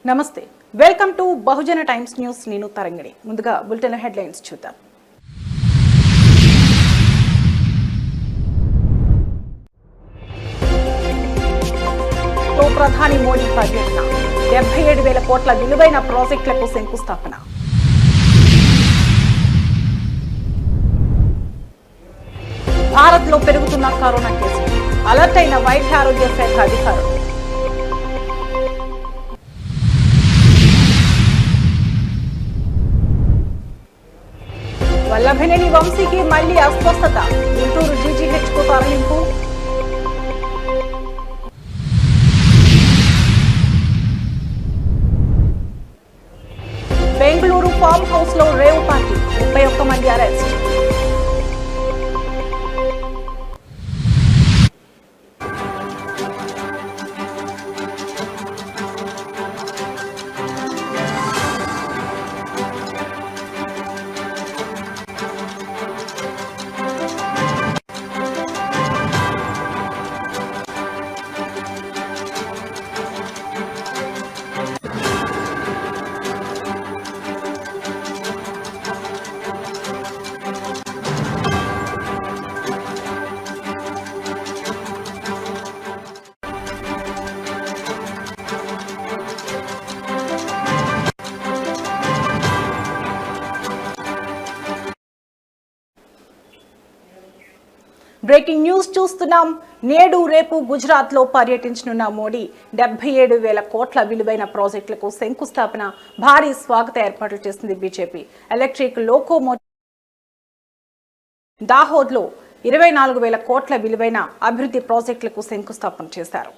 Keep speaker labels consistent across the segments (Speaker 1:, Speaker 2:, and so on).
Speaker 1: నమస్తే welcome to Bahujan times news నేను తరంగిణి ముందుగా బులెటిన్ హెడ్లైన్స్ చూద్దాం ప్రధాని మోడీ పర్యటన 77,000 కోట్ల విలువైన ప్రాజెక్టులకు శంకుస్థాపన భారత్లో పెరుగుతున్న కరోనా కేసులు అలర్ట్ అయిన వైద్య ఆరోగ్య శాఖ అధికారులు వల్లభనేని వంశీకి మళ్లీ అస్వస్థత గుంటూరు జీజీహెచ్కు తరలింపు బెంగళూరు ఫామ్ హౌస్ లో రేవ్ పార్టీ 31 మంది అరెస్ట్ బ్రేకింగ్ న్యూస్ చూస్తున్నాం. నేడు రేపు గుజరాత్ లో పర్యటించనున్న మోడీ 77,000 కోట్ల విలువైన ప్రాజెక్టులకు శంకుస్థాపన, భారీ స్వాగత ఏర్పాట్లు చేసింది బీజేపీ. ఎలక్ట్రిక్ లోకోమోటివ్ దాహోద్ లో 24,000 కోట్ల విలువైన అభివృద్ధి ప్రాజెక్టులకు శంకుస్థాపన చేశారు.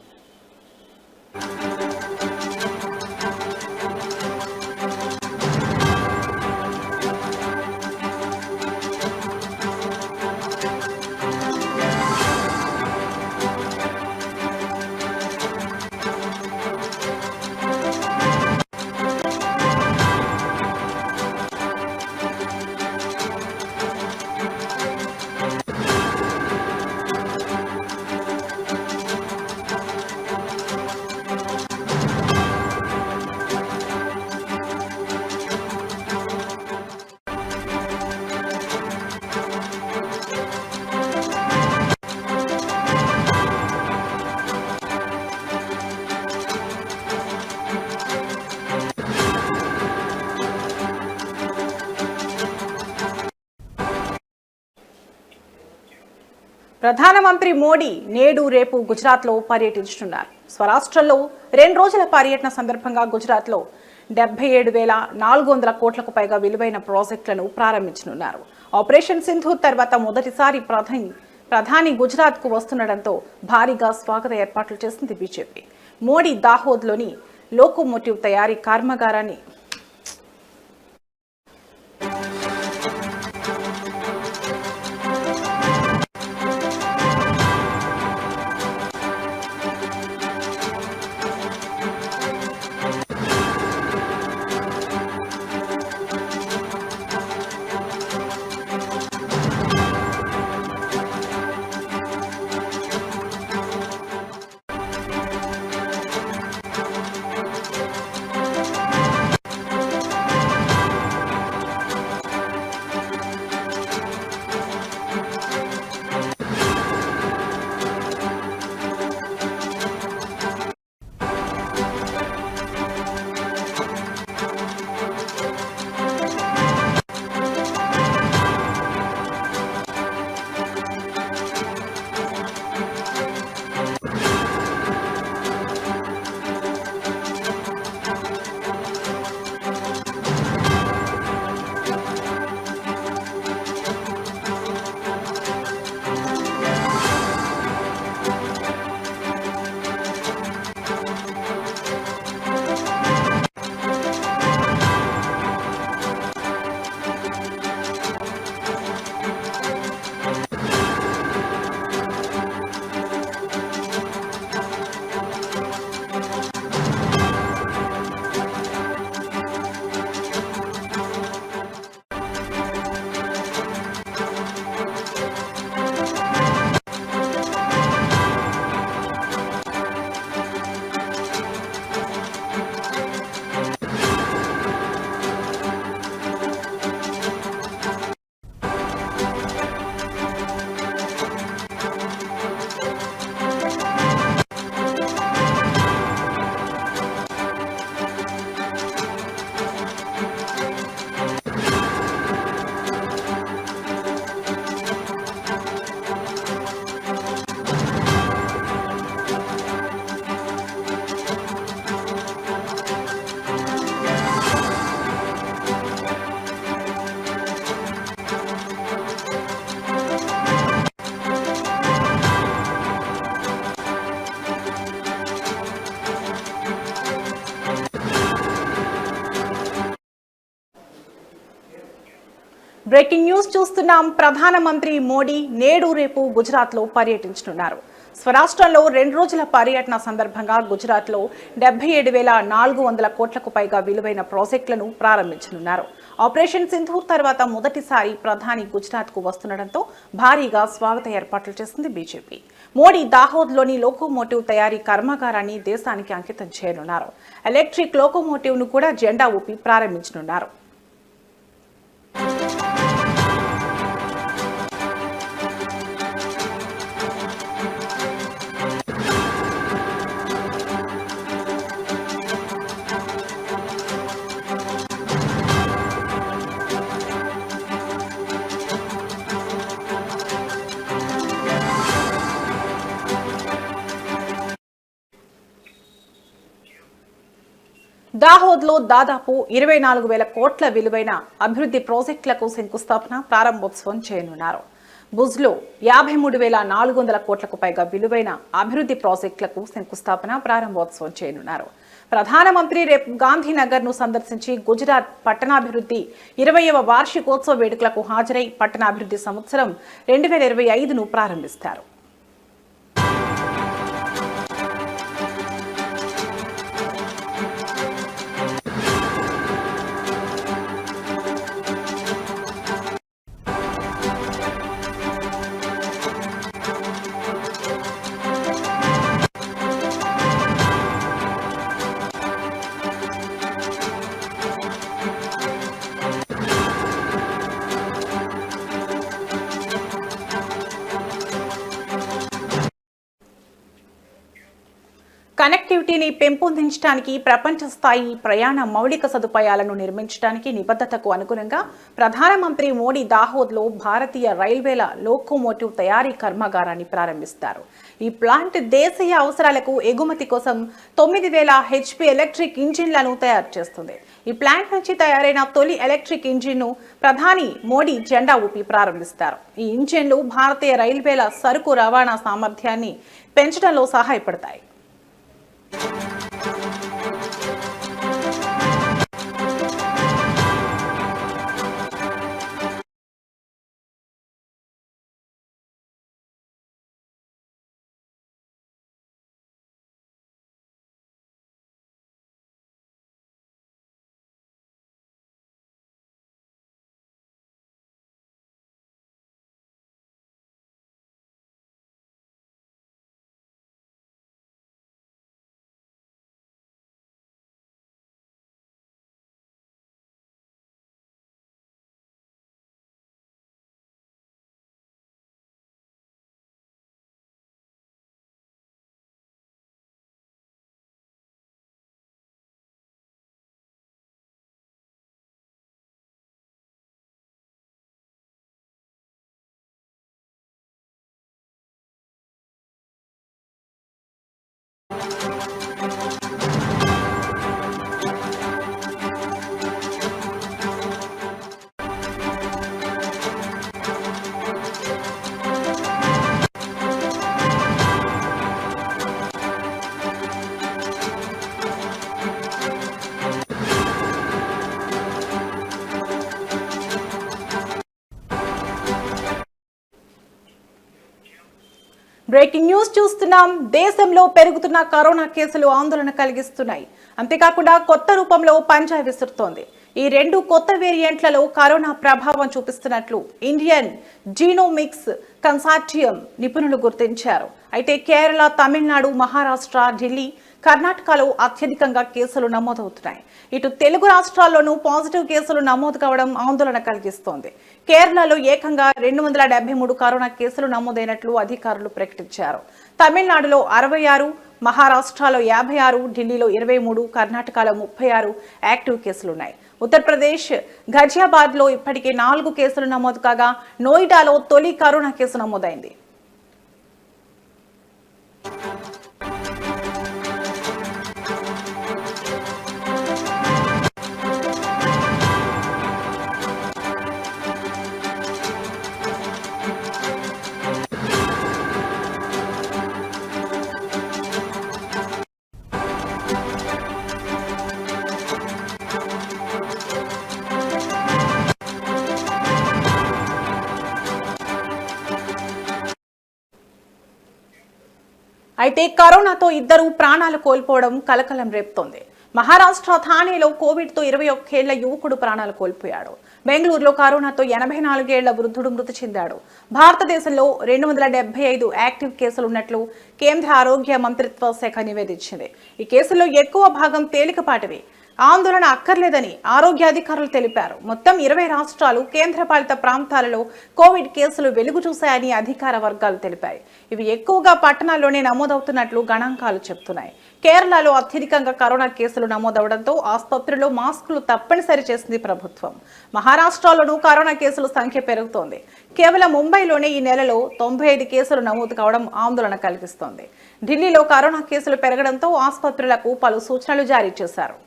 Speaker 1: ప్రధానమంత్రి మోడీ నేడు రేపు గుజరాత్ లో పర్యటించనున్నారు. స్వరాష్ట్రంలో 2 రోజుల పర్యటన సందర్భంగా గుజరాత్ లో 77,400 కోట్లకు పైగా విలువైన ప్రాజెక్టులను ప్రారంభించనున్నారు. ఆపరేషన్ సింధూర్ తర్వాత మొదటిసారి ప్రధాని గుజరాత్ కు వస్తుండటంతో భారీగా స్వాగత ఏర్పాట్లు చేసింది బీజేపీ. మోడీ దాహోద్ లోని లోకోమోటివ్ తయారీ కర్మాగారాన్ని బ్రేకింగ్ న్యూస్ చూస్తున్నాం. ప్రధానమంత్రి మోడీ నేడు రేపు గుజరాత్లో పర్యటించనున్నారు. స్వరాష్ట్రంలో 2 రోజుల పర్యటన సందర్భంగా గుజరాత్లో 77,400 కోట్లకు పైగా విలువైన ప్రాజెక్టులను ప్రారంభించనున్నారు. ఆపరేషన్ సింధూర్ తర్వాత మొదటిసారి ప్రధాని గుజరాత్కు వస్తుండటంతో భారీగా స్వాగత ఏర్పాట్లు చేసింది బీజేపీ. మోడీ దాహోద్లోని లోకోమోటివ్ తయారీ కర్మాగారాన్ని దేశానికి అంకితం చేయనున్నారు. ఎలక్ట్రిక్ లోకోమోటివ్ను కూడా జెండా ఊపి ప్రారంభించనున్నారు. దాహోద్లో దాదాపు 24,000 కోట్ల విలువైన అభివృద్ధి ప్రాజెక్టులకు శంకుస్థాపన ప్రారంభోత్సవం చేయనున్నారు. భుజ్లో 53,400 కోట్లకు పైగా విలువైన అభివృద్ధి ప్రాజెక్టులకు శంకుస్థాపన ప్రారంభోత్సవం చేయనున్నారు. ప్రధానమంత్రి రేపు గాంధీనగర్ను సందర్శించి గుజరాత్ పట్టణాభివృద్ధి 20వ వార్షికోత్సవ వేడుకలకు హాజరై పట్టణాభివృద్ధి సంవత్సరం 2025ను ప్రారంభిస్తారు. కనెక్టివిటీని పెంపొందించడానికి ప్రపంచ స్థాయి ప్రయాణ మౌలిక సదుపాయాలను నిర్మించడానికి నిబద్ధతకు అనుగుణంగా ప్రధానమంత్రి మోడీ దాహోద్లో భారతీయ రైల్వేల లోకోమోటివ్ తయారీ కర్మాగారాన్ని ప్రారంభిస్తారు. ఈ ప్లాంట్ దేశీయ అవసరాలకు ఎగుమతి కోసం 9,000 HP ఎలక్ట్రిక్ ఇంజిన్లను తయారు చేస్తుంది. ఈ ప్లాంట్ నుంచి తయారైన తొలి ఎలక్ట్రిక్ ఇంజిన్ను ప్రధాని మోడీ జెండా ఊపి ప్రారంభిస్తారు. ఈ ఇంజిన్లు భారతీయ రైల్వేల సరుకు రవాణా సామర్థ్యాన్ని పెంచడంలో సహాయపడతాయి. బ్రేకింగ్ న్యూస్ చూస్తున్నాం. దేశంలో పెరుగుతున్న కరోనా కేసులు ఆందోళన కలిగిస్తున్నాయి. అంతేకాకుండా కొత్త రూపంలో పంజా విసురుతోంది. ఈ 2 కొత్త వేరియంట్లలో కరోనా ప్రభావం చూపిస్తున్నట్లు ఇండియన్ జీనోమిక్స్ కన్సార్టియం నిపుణులు గుర్తించారు. అయితే కేరళ, తమిళనాడు, మహారాష్ట్ర, ఢిల్లీ, కర్ణాటకలో అత్యధికంగా కేసులు నమోదవుతున్నాయి. ఇటు తెలుగు రాష్ట్రాల్లోనూ పాజిటివ్ కేసులు నమోదు కావడం ఆందోళన కలిగిస్తోంది. కేరళలో ఏకంగా 273 కరోనా కేసులు నమోదైనట్లు అధికారులు ప్రకటించారు. తమిళనాడులో 66, మహారాష్ట్రలో 56, ఢిల్లీలో 23, కర్ణాటకలో 36 యాక్టివ్ కేసులున్నాయి. ఉత్తరప్రదేశ్ ఘజియాబాద్లో ఇప్పటికే 4 కేసులు నమోదు కాగా నోయిడాలో తొలి కరోనా కేసు నమోదైంది. అయితే కరోనాతో ఇద్దరు ప్రాణాలు కోల్పోవడం కలకలం రేపుతోంది. మహారాష్ట్ర థానేలో కోవిడ్తో 21 ఏళ్ల యువకుడు ప్రాణాలు కోల్పోయాడు. బెంగళూరులో కరోనాతో 84 ఏళ్ల వృద్ధుడు మృతి చెందాడు. భారతదేశంలో 275 యాక్టివ్ కేసులు ఉన్నట్లు కేంద్ర ఆరోగ్య మంత్రిత్వ శాఖ నివేదించింది. ఈ కేసుల్లో ఎక్కువ భాగం తేలికపాటివి. ఆందోళన అక్కర్లేదని ఆరోగ్య అధికారులు తెలిపారు. మొత్తం 20 రాష్ట్రాలు, కేంద్రపాలిత ప్రాంతాలలో కోవిడ్ కేసులు వెలుగు చూశాయని అధికార వర్గాలు తెలిపాయి. ఇవి ఎక్కువగా పట్టణాల్లోనే నమోదవుతున్నట్లు గణాంకాలు చెబుతున్నాయి. కేరళలో అత్యధికంగా కరోనా కేసులు నమోదవడంతో ఆసుపత్రుల్లో మాస్కులు తప్పనిసరి చేసింది ప్రభుత్వం. మహారాష్ట్రలోనూ కరోనా కేసుల సంఖ్య పెరుగుతోంది. కేవలం ముంబైలోనే ఈ నెలలో 95 కేసులు నమోదు కావడం ఆందోళన కలిగిస్తోంది. ఢిల్లీలో కరోనా కేసులు పెరగడంతో ఆసుపత్రులకు పలు సూచనలు జారీ చేశారు.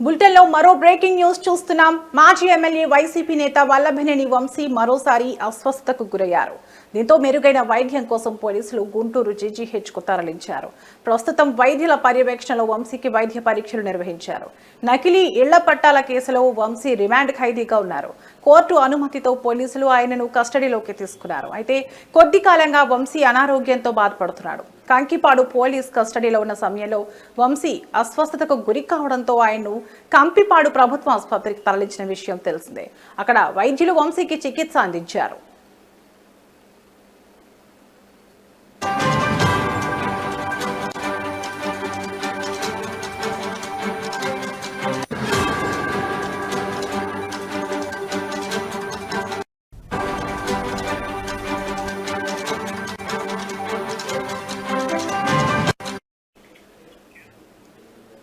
Speaker 1: బులెటిన్లో మరో బ్రేకింగ్ న్యూస్ చూస్తున్నాం. మాజీ ఎమ్మెల్యే వైసీపీ నేత వల్లభనేని వంశీ మరోసారి అస్వస్థతకు గురయ్యారు. దీంతో మెరుగైన వైద్యం కోసం పోలీసులు గుంటూరు జీజీహెచ్కు తరలించారు. ప్రస్తుతం వైద్యుల పర్యవేక్షణలో వంశీకి వైద్య పరీక్షలు నిర్వహించారు. నకిలీ ఇళ్ల పట్టాల కేసులో వంశీ రిమాండ్ ఖైదీగా ఉన్నారు. కోర్టు అనుమతితో పోలీసులు ఆయనను కస్టడీలోకి తీసుకున్నారు. అయితే కొద్ది కాలంగా వంశీ అనారోగ్యంతో బాధపడుతున్నాడు. కంకిపాడు పోలీస్ కస్టడీలో ఉన్న సమయంలో వంశీ అస్వస్థతకు గురి కావడంతో ఆయన్ను కంకిపాడు ప్రభుత్వ ఆసుపత్రికి తరలించిన విషయం తెలిసిందే. అక్కడ వైద్యులు వంశీకి చికిత్స అందించారు.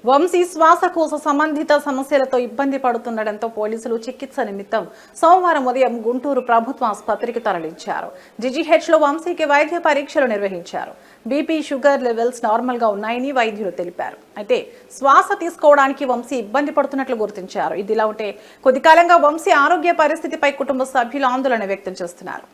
Speaker 1: వంశీ శ్వాసకోశ సంబంధిత సమస్యలతో ఇబ్బంది పడుతుండటంతో పోలీసులు చికిత్స నిమిత్తం సోమవారం ఉదయం గుంటూరు ప్రభుత్వ ఆసుపత్రికి తరలించారు. జీజీహెచ్లో వంశీకి వైద్య పరీక్షలు నిర్వహించారు. బీపీ, షుగర్ లెవెల్స్ నార్మల్ గా ఉన్నాయని వైద్యులు తెలిపారు. అయితే శ్వాస తీసుకోవడానికి వంశీ ఇబ్బంది పడుతున్నట్లు గుర్తించారు. ఇదిలా ఉంటే కొద్ది కాలంగా వంశీ ఆరోగ్య పరిస్థితిపై కుటుంబ సభ్యులు ఆందోళన వ్యక్తం చేస్తున్నారు.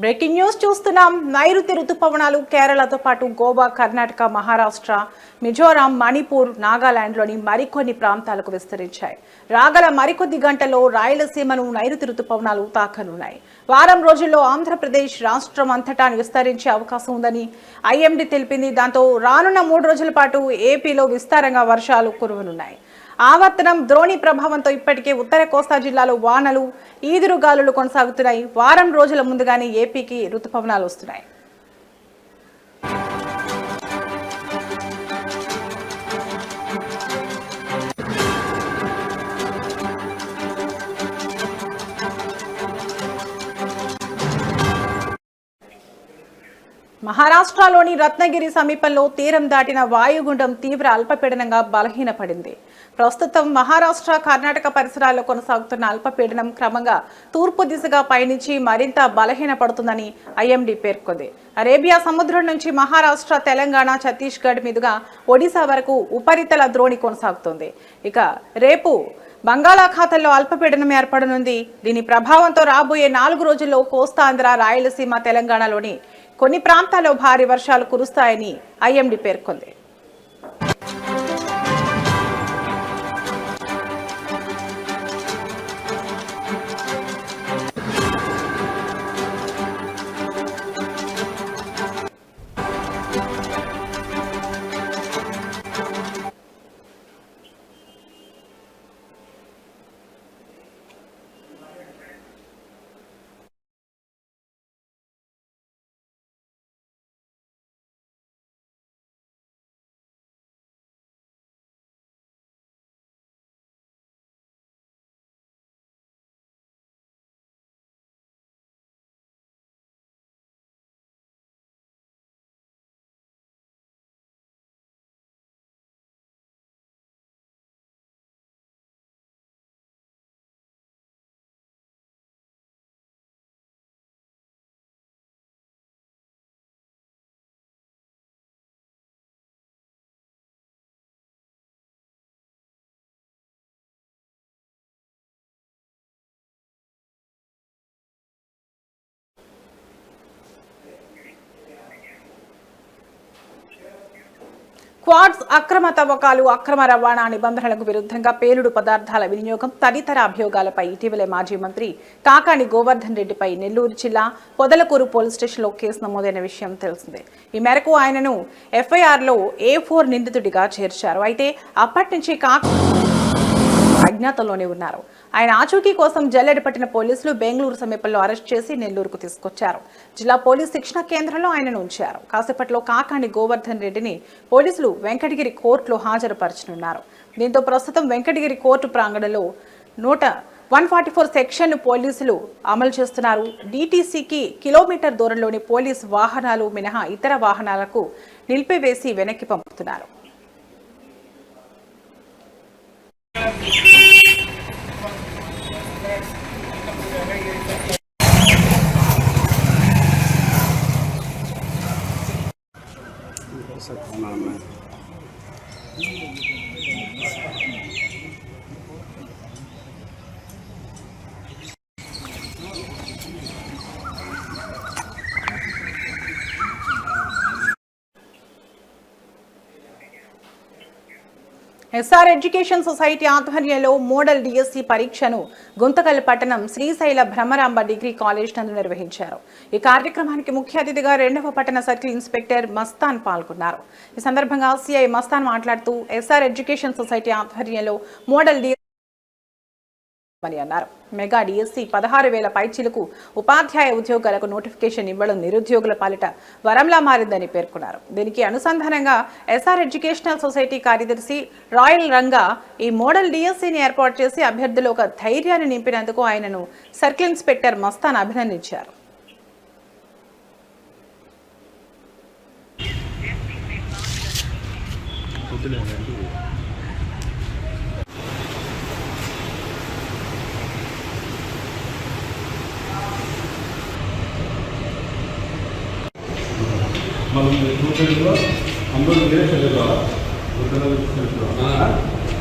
Speaker 1: బ్రేకింగ్ న్యూస్ చూస్తున్నాం. నైరుతి రుతుపవనాలు కేరళతో పాటు గోవా, కర్ణాటక, మహారాష్ట్ర, మిజోరాం, మణిపూర్, నాగాలాండ్లోని మరికొన్ని ప్రాంతాలకు విస్తరించాయి. రాగల మరికొద్ది గంటల్లో రాయలసీమను నైరుతి రుతుపవనాలు తాకనున్నాయి. వారం రోజుల్లో ఆంధ్రప్రదేశ్ రాష్ట్రం అంతటా విస్తరించే అవకాశం ఉందని ఐఎండీ తెలిపింది. దాంతో రానున్న 3 రోజుల పాటు ఏపీలో విస్తారంగా వర్షాలు కురవనున్నాయి. ఆవర్తనం ద్రోణి ప్రభావంతో ఇప్పటికే ఉత్తర కోస్తా జిల్లాలో వానలు, ఈదురుగాలులు కొనసాగుతున్నాయి. వారం రోజుల ముందుగానే ఏపీకి రుతుపవనాలు వస్తున్నాయి. మహారాష్ట్రలోని రత్నగిరి సమీపంలో తీరం దాటిన వాయుగుండం తీవ్ర అల్పపీడనంగా బలహీనపడింది. ప్రస్తుతం మహారాష్ట్ర, కర్ణాటక పరిసరాల్లో కొనసాగుతున్న అల్పపీడనం క్రమంగా తూర్పు దిశగా పయనించి మరింత బలహీనపడుతుందని ఐఎండీ పేర్కొంది. అరేబియా సముద్రం నుంచి మహారాష్ట్ర, తెలంగాణ, ఛత్తీస్గఢ్ మీదుగా ఒడిశా వరకు ఉపరితల ద్రోణి కొనసాగుతోంది. ఇక రేపు బంగాళాఖాతంలో అల్పపీడనం ఏర్పడనుంది. దీని ప్రభావంతో రాబోయే 4 రోజుల్లో కోస్తాంధ్ర, రాయలసీమ, తెలంగాణలోని కొన్ని ప్రాంతాల్లో భారీ వర్షాలు కురుస్తాయని ఐఎండీ పేర్కొంది. క్వాడ్స్ అక్రమ తవ్వకాలు, అక్రమ రవాణా నిబంధనలకు విరుద్ధంగా పేలుడు పదార్థాల వినియోగం తదితర అభియోగాలపై ఇటీవలే మాజీ మంత్రి కాకాని గోవర్ధన్ రెడ్డిపై నెల్లూరు జిల్లా పొదలకూరు పోలీస్ స్టేషన్లో కేసు నమోదైన విషయం తెలిసిందే. ఈ మేరకు ఆయనను ఎఫ్ఐఆర్లో A4 నిందితుడిగా చేర్చారు. అయితే అప్పటి నుంచి అజ్ఞాతంలోనే ఉన్నారు. ఆయన ఆచూకీ కోసం జల్లెడ పట్టిన పోలీసులు బెంగళూరు సమీపంలో అరెస్ట్ చేసి నెల్లూరుకు తీసుకొచ్చారు. జిల్లా పోలీస్ శిక్షణ కేంద్రంలో ఆయనను ఉంచారు. కాసేపట్లో కాకాని గోవర్ధన్ రెడ్డిని పోలీసులు వెంకటగిరి కోర్టులో హాజరుపరచనున్నారు. దీంతో ప్రస్తుతం వెంకటగిరి కోర్టు ప్రాంగణంలో 144 సెక్షన్ను పోలీసులు అమలు చేస్తున్నారు. DTCకి కిలోమీటర్ దూరంలోని పోలీసు వాహనాలు మినహా ఇతర వాహనాలకు నిలిపివేసి వెనక్కి పంపుతున్నారు. ఎస్ఆర్ ఎడ్యుకేషన్ సొసైటీ ఆధ్వర్యంలో మోడల్ DSC పరీక్షను గుంతకల్ పట్టణం శ్రీశైల భ్రమరాంబ డిగ్రీ కాలేజ్ నందు నిర్వహించారు. ఈ కార్యక్రమానికి ముఖ్య అతిథిగా 2వ పట్టణ సర్కిల్ ఇన్స్పెక్టర్ మస్తాన్ పాల్గొన్నారు. ఈ సందర్భంగా సిఐ మస్తాన్ మాట్లాడుతూ ఎస్ఆర్ ఎడ్యుకేషన్ సొసైటీ ఆధ్వర్యంలో మోడల్ DSC అని అన్నారు. మెగా DSC 16,000 పైచిలకు ఉపాధ్యాయ ఉద్యోగాలకు నోటిఫికేషన్ ఇవ్వడం నిరుద్యోగుల పాలిట వరంలా మారిందని పేర్కొన్నారు. దీనికి అనుసంధానంగా ఎస్ఆర్ ఎడ్యుకేషనల్ సొసైటీ కార్యదర్శి రాయల్ రంగా ఈ మోడల్ DSCని ఏర్పాటు చేసి అభ్యర్థులు ఒక ధైర్యాన్ని నింపినందుకు ఆయనను సర్కిల్ ఇన్స్పెక్టర్ మస్తాన్ అభినందించారు.
Speaker 2: మనం చూసేలో అందరూ మీరే చదువుకోవాలి.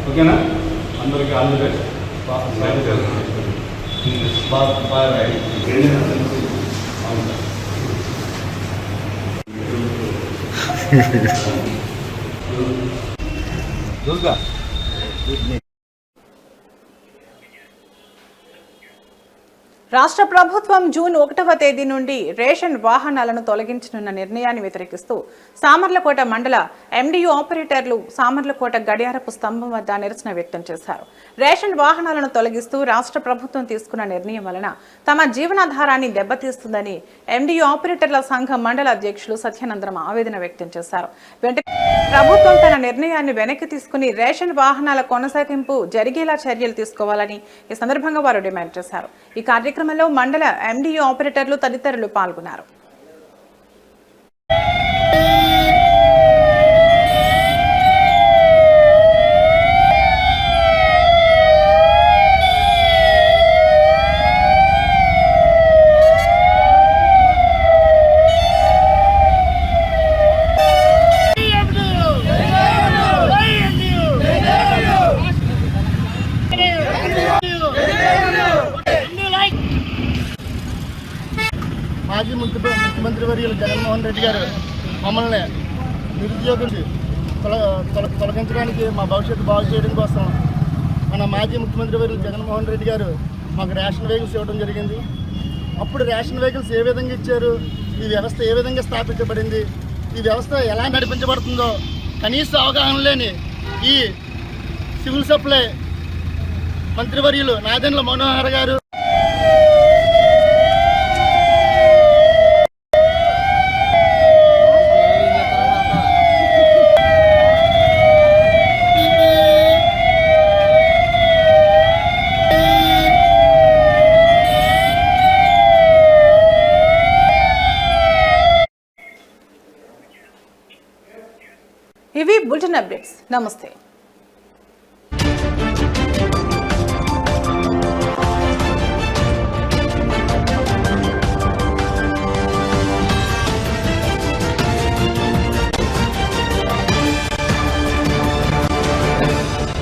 Speaker 2: ఓకేనా? అందరికీ ఆల్ ది బెస్ట్. బాగా రాయి.
Speaker 1: రాష్ట్ర ప్రభుత్వం జూన్ 1వ తేదీ నుండి రేషన్ వాహనాలను తొలగించనున్న నిర్ణయాన్ని వ్యతిరేకిస్తూ సామర్లకోట మండల ఎండియు ఆపరేటర్లు సామర్లకోట గడియారపు స్తంభం వద్ద నిరసన వ్యక్తం చేశారు. రేషన్ వాహనాలను తొలగిస్తూ రాష్ట్ర ప్రభుత్వం తీసుకున్న నిర్ణయం వలన తమ జీవనాధారాన్ని దెబ్బతీస్తుందని ఎండియు ఆపరేటర్ల సంఘం మండల అధ్యక్షులు సత్యానందరం ఆవేదన వ్యక్తం చేశారు. వెంటనే ప్రభుత్వం తన నిర్ణయాన్ని వెనక్కి తీసుకుని రేషన్ వాహనాల కొనసాగింపు జరిగేలా చర్యలు తీసుకోవాలని ఈ సందర్భంగా వారు డిమాండ్ చేశారు. ఈ కార్యక్రమంలో మండల ఎండియు ఆపరేటర్లు తదితరులు పాల్గొన్నారు.
Speaker 3: మాజీ ముఖ్యమంత్రి వర్యులు జగన్మోహన్ రెడ్డి గారు మమ్మల్ని నిరుద్యోగులు తొలగించడానికి మా భవిష్యత్తు బాగు చేయడం కోసం మన మాజీ ముఖ్యమంత్రి వర్యులు జగన్మోహన్ రెడ్డి గారు మాకు రేషన్ వెహికల్స్ ఇవ్వడం జరిగింది. అప్పుడు రేషన్ వెహికల్స్ ఏ విధంగా ఇచ్చారు, ఈ వ్యవస్థ ఏ విధంగా స్థాపించబడింది, ఈ వ్యవస్థ ఎలా నడిపించబడుతుందో కనీస అవగాహన లేని ఈ సివిల్ సప్లై మంత్రివర్యులు నాదెండ్ల మనోహర్ గారు
Speaker 1: ఇవి బులెటిన్ అప్డేట్స్. నమస్తే.